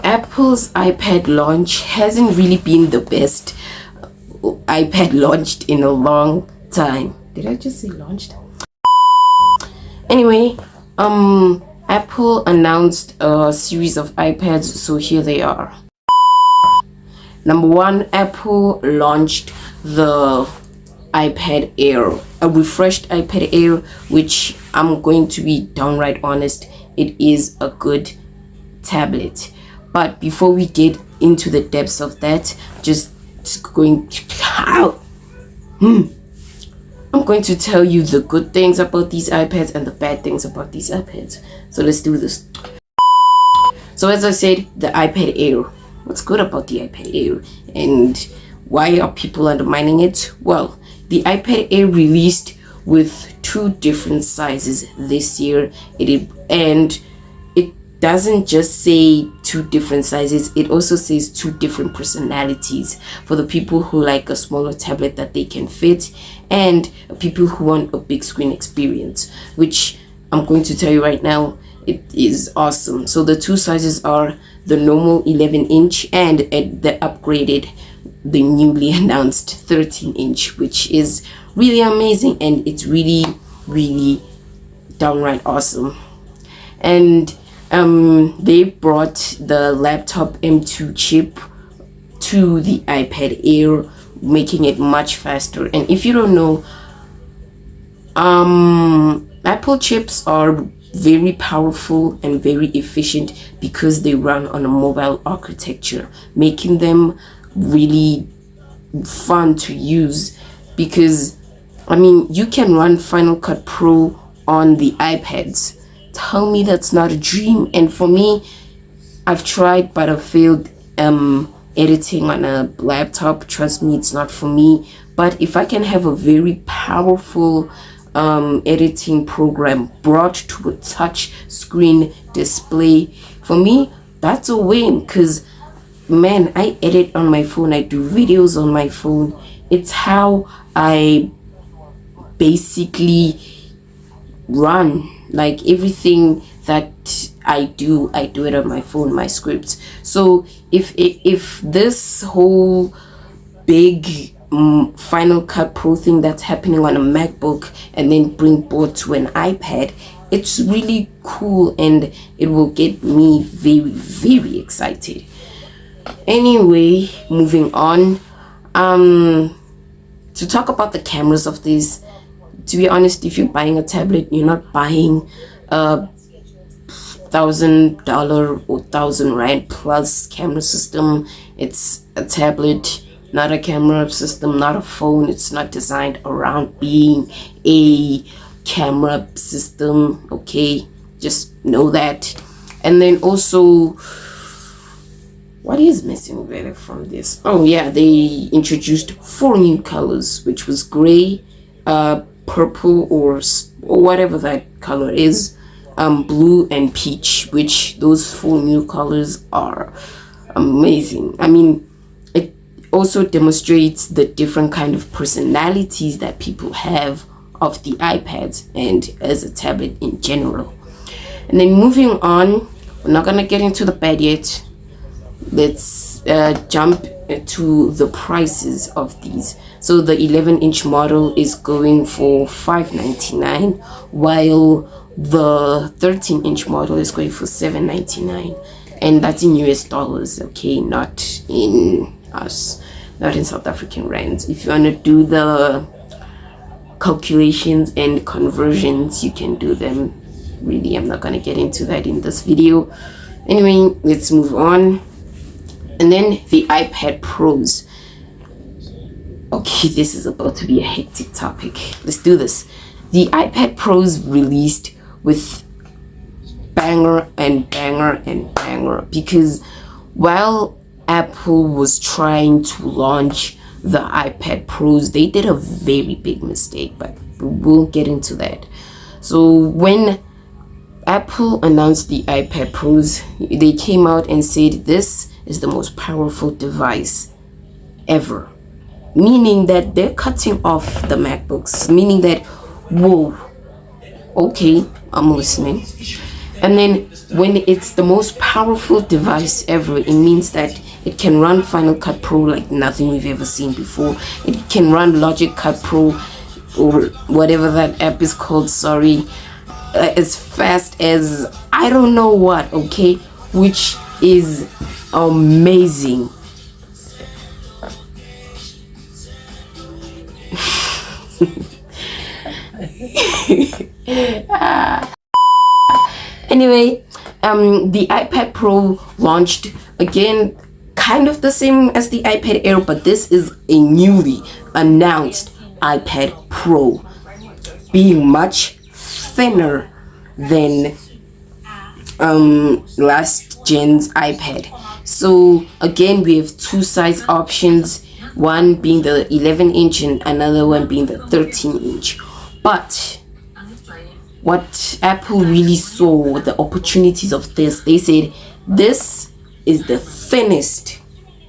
Apple's iPad launch hasn't really been the best iPad launched in a long time. Did I just say launched? Anyway, Apple announced a series of iPads, so here they are. Number one, Apple launched the iPad Air, a refreshed iPad Air, which I'm going to be downright honest, it is a good tablet. But before we get into the depths of that, I'm going to tell you the good things about these iPads and the bad things about these iPads. So let's do this. So as I said, the iPad Air. What's good about the iPad Air and why are people undermining it? Well, the iPad Air released with two different sizes this year. And it doesn't just say two different sizes, it also says two different personalities for the people who like a smaller tablet that they can fit and people who want a big screen experience, which I'm going to tell you right now, it is awesome. So the two sizes are the normal 11-inch and the upgraded, the newly announced 13-inch, which is really amazing and it's really, really downright awesome. And they brought the laptop M2 chip to the iPad Air, making it much faster. And if you don't know, Apple chips are very powerful and very efficient because they run on a mobile architecture, making them really fun to use. Because I mean, you can run Final Cut Pro on the iPads. Tell me that's not a dream. And for me, I've tried but I've failed editing on a laptop. Trust me, it's not for me. But if I can have a very powerful editing program brought to a touch screen display, for me that's a win. Because man, I edit on my phone, I do videos on my phone. It's how I basically run, like everything that I do it on my phone, my scripts. So if this whole big Final Cut Pro thing that's happening on a MacBook and then bring both to an iPad, it's really cool and it will get me very, very excited. Anyway, moving on, to talk about the cameras of this. To be honest, if you're buying a tablet, you're not buying a $1,000 or R1,000 plus camera system. It's a tablet, not a camera system, not a phone. It's not designed around being a camera system. Okay, just know that. And then also, what is missing really from this? Oh yeah, they introduced 4 new colors, which was gray, purple or whatever that color is, blue and peach, which those 4 new colors are amazing. I mean, it also demonstrates the different kind of personalities that people have of the iPads and as a tablet in general. And then moving on, we're not gonna get into the bad yet. Let's jump to the prices of these. So the 11-inch model is going for $599, while the 13-inch model is going for $799, and that's in US dollars, okay, not in South African rands. If you want to do the calculations and conversions, you can do them. Really, I'm not going to get into that in this video. Anyway, let's move on. And then the iPad Pros. Okay, this is about to be a hectic topic. Let's do this. The iPad Pros released with banger and banger and banger, because while Apple was trying to launch the iPad Pros, they did a very big mistake, but we'll get into that. So when Apple announced the iPad Pros, they came out and said this is the most powerful device ever, meaning that they're cutting off the MacBooks, meaning that, whoa, okay, I'm listening. And then when it's the most powerful device ever, it means that it can run Final Cut Pro like nothing we've ever seen before. It can run Logic Cut Pro, or whatever that app is called, sorry, as fast as I don't know what, okay? Which is amazing. Anyway, the iPad Pro launched again, kind of the same as the iPad Air, but this is a newly announced iPad Pro, being much thinner than last gen's iPad. So again, we have two size options, one being the 11-inch and another one being the 13-inch. But what Apple really saw the opportunities of this, they said this is the thinnest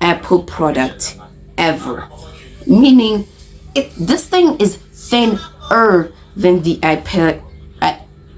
Apple product ever, meaning this thing is thinner than the iPad,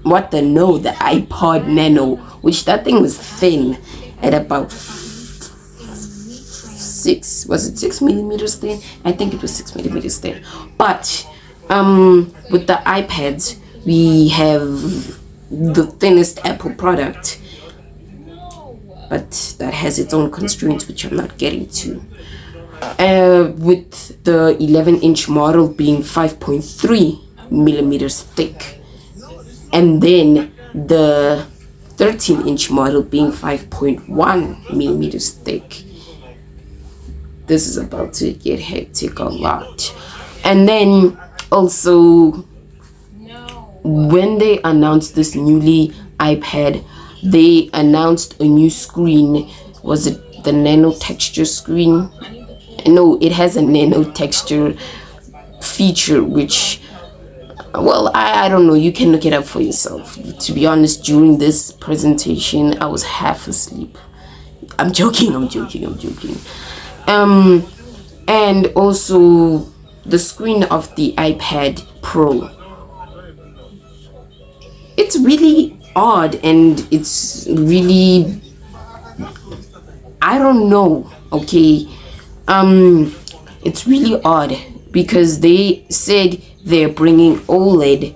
the iPod Nano, which that thing was thin at about 6 millimeters thin. I think it was 6 millimeters thin. But with the iPads, we have the thinnest Apple product, but that has its own constraints, which I'm not getting to. With the 11-inch model being 5.3 millimeters thick, and then the 13-inch model being 5.1 millimeters thick. This is about to get hectic a lot. And then also, when they announced this newly iPad, they announced a new screen. Was it the nano texture screen? No, it has a nano texture feature, which, well, I don't know, you can look it up for yourself. To be honest, during this presentation I was half asleep. I'm joking. And also the screen of the iPad Pro, it's really odd, and it's really, I don't know, okay? It's really odd because they said they're bringing OLED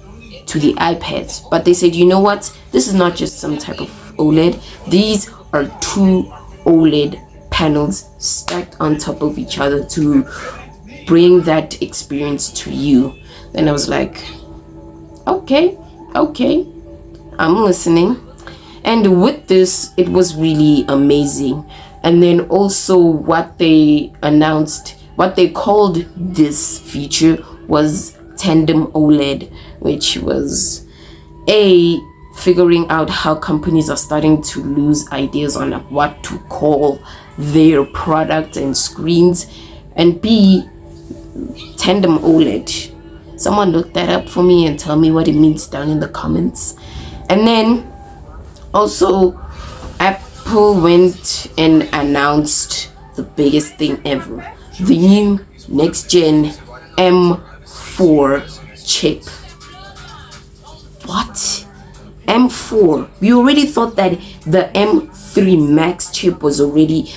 to the iPads, but they said, you know what, this is not just some type of OLED, these are two OLED panels stacked on top of each other to bring that experience to you. Then I was like, okay, I'm listening. And with this, it was really amazing. And then also what they announced, what they called this feature was tandem OLED, which was figuring out how companies are starting to lose ideas on what to call their product and screens, and B, tandem OLED. Someone look that up for me and tell me what it means down in the comments. And then also Apple went and announced the biggest thing ever, the new next gen M4 chip. What? M4? We already thought that the M3 Max chip was already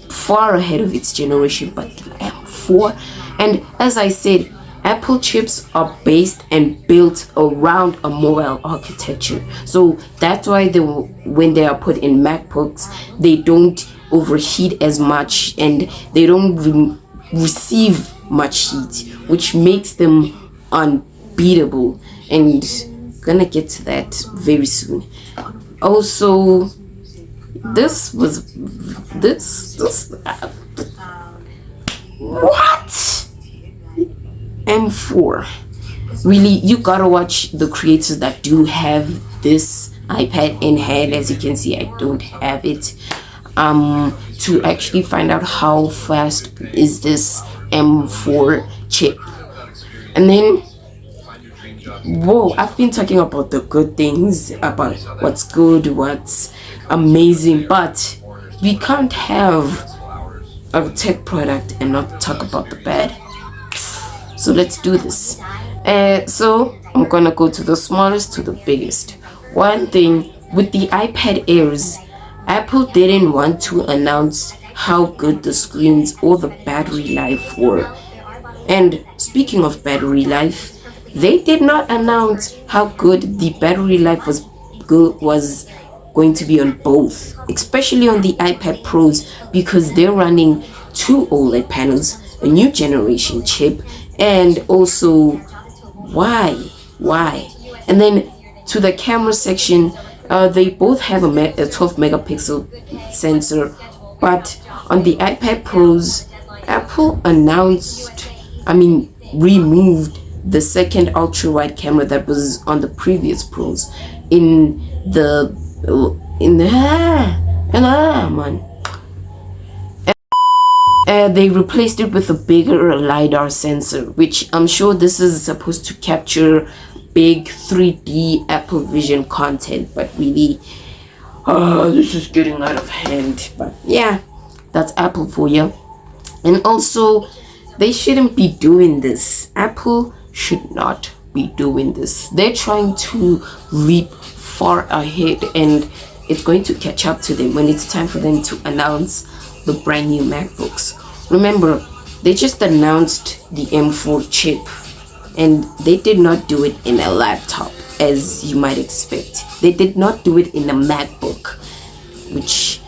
far ahead of its generation, but the M4? And as I said, Apple chips are based and built around a mobile architecture, so that's why when they are put in MacBooks, they don't overheat as much and they don't receive much heat, which makes them unbeatable. And gonna get to that very soon. Also, this what? M4. Really, you gotta watch the creators that do have this iPad in hand. As you can see, I don't have it. To actually find out how fast is this M4 chip. And then, whoa, I've been talking about the good things, about what's good, what's amazing, but we can't have a tech product and not talk about the bad. So let's do this. So I'm gonna go to the smallest to the biggest. One thing with the iPad Airs, Apple didn't want to announce how good the screens or the battery life were. And speaking of battery life, they did not announce how good the battery life was going to be on both, especially on the iPad Pros, because they're running two OLED panels, a new generation chip, and also why? And then to the camera section, they both have a 12 megapixel sensor, but on the iPad Pros, Apple removed the second ultra wide camera that was on the previous Pros in the man. They replaced it with a bigger LiDAR sensor, which I'm sure this is supposed to capture big 3D Apple Vision content, but really, this is getting out of hand. But yeah, that's Apple for you. And also, they shouldn't be doing this. Apple should not be doing this. They're trying to leap far ahead, and it's going to catch up to them when it's time for them to announce the brand new MacBooks. Remember, they just announced the M4 chip, and they did not do it in a laptop as you might expect. They did not do it in a MacBook, which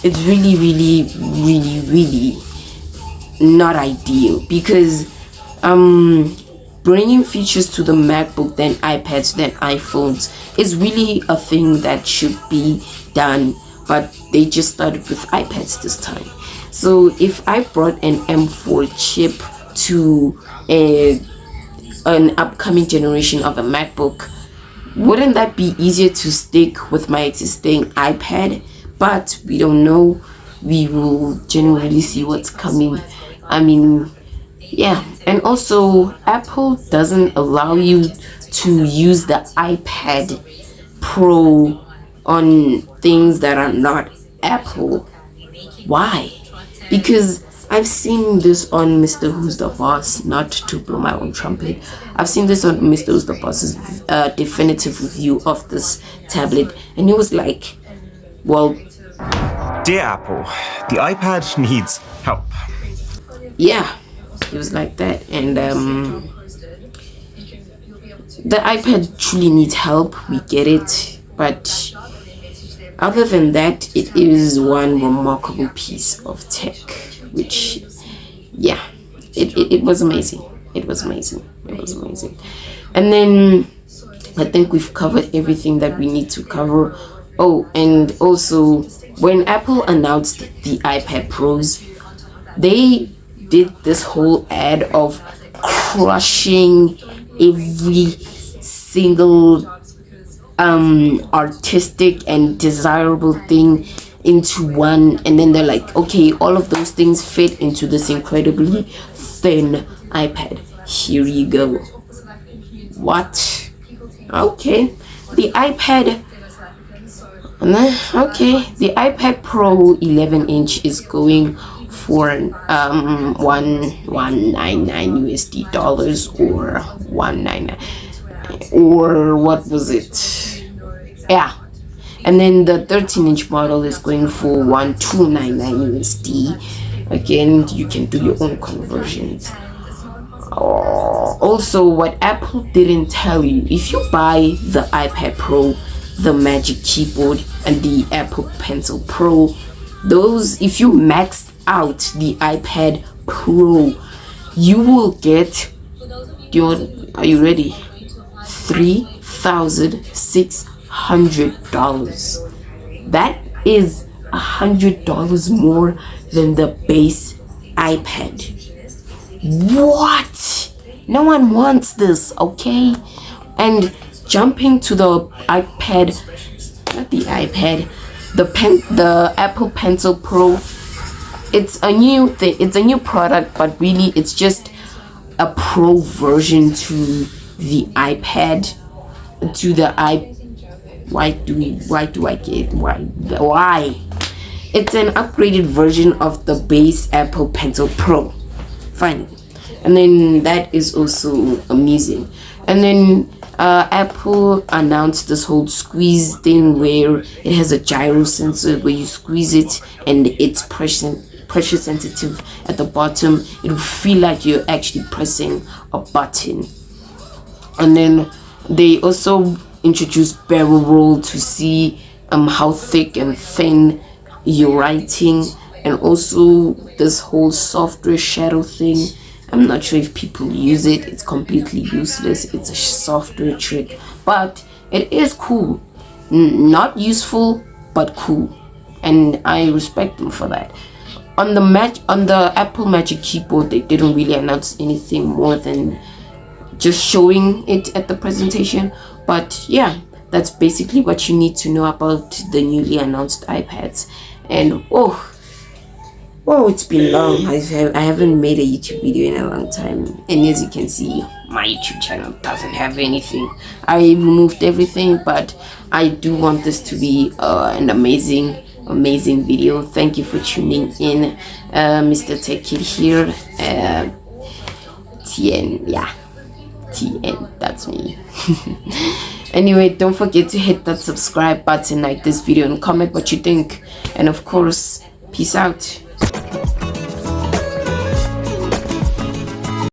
it's really not ideal, because bringing features to the MacBook, then iPads, then iPhones is really a thing that should be done, but they just started with iPads this time. So if I brought an M4 chip to an upcoming generation of a MacBook, wouldn't that be easier to stick with my existing iPad? But we don't know. We will generally see what's coming. Yeah. And also, Apple doesn't allow you to use the iPad Pro on things that are not Apple. Why? Because I've seen this on Mr. Who's the Boss, not to blow my own trumpet. I've seen this on Mr. Who's the Boss's definitive review of this tablet, and it was like, well, dear Apple, the iPad needs help. Yeah, it was like that. And the iPad truly needs help, we get it, but other than that, it is one remarkable piece of tech, which, yeah, it was amazing. It was amazing. And then I think we've covered everything that we need to cover. Oh, and also, when Apple announced the iPad Pros, they did this whole ad of crushing every single artistic and desirable thing into one, and then they're like, okay, all of those things fit into this incredibly thin iPad. Here you go. What? Okay, the iPad Pro 11-inch is going for $199 dollars, or $199, or what was it? Yeah. And then the 13-inch model is going for $1,299. Again, you can do your own conversions. Also, what Apple didn't tell you, if you buy the iPad Pro, the Magic Keyboard, and the Apple Pencil Pro, those, if you max out the iPad Pro, you will get are you ready? $3,600. That is $100 more than the base iPad. What? No one wants this, okay? And jumping to the the Apple Pencil Pro, it's a new thing. It's a new product, but really it's just a pro version to the iPad, to the why? It's an upgraded version of the base Apple Pencil Pro, finally. And then that is also amazing. And then Apple announced this whole squeeze thing where it has a gyro sensor where you squeeze it and it's pressure sensitive at the bottom. It will feel like you're actually pressing a button. And then they also introduced barrel roll to see how thick and thin you're writing, and also this whole software shadow thing. I'm not sure if people use it. It's completely useless. It's a software trick, but it is cool. Not useful, but cool, and I respect them for that. On the Apple Magic Keyboard, they didn't really announce anything more than just showing it at the presentation. But yeah, that's basically what you need to know about the newly announced iPads. And it's been long. I haven't made a YouTube video in a long time, and as you can see, my YouTube channel doesn't have anything. I removed everything, but I do want this to be an amazing video. Thank you for tuning in. Mr. Tech Kid here. TN, that's me. Anyway, don't forget to hit that subscribe button, like this video, and comment what you think. And of course, peace out.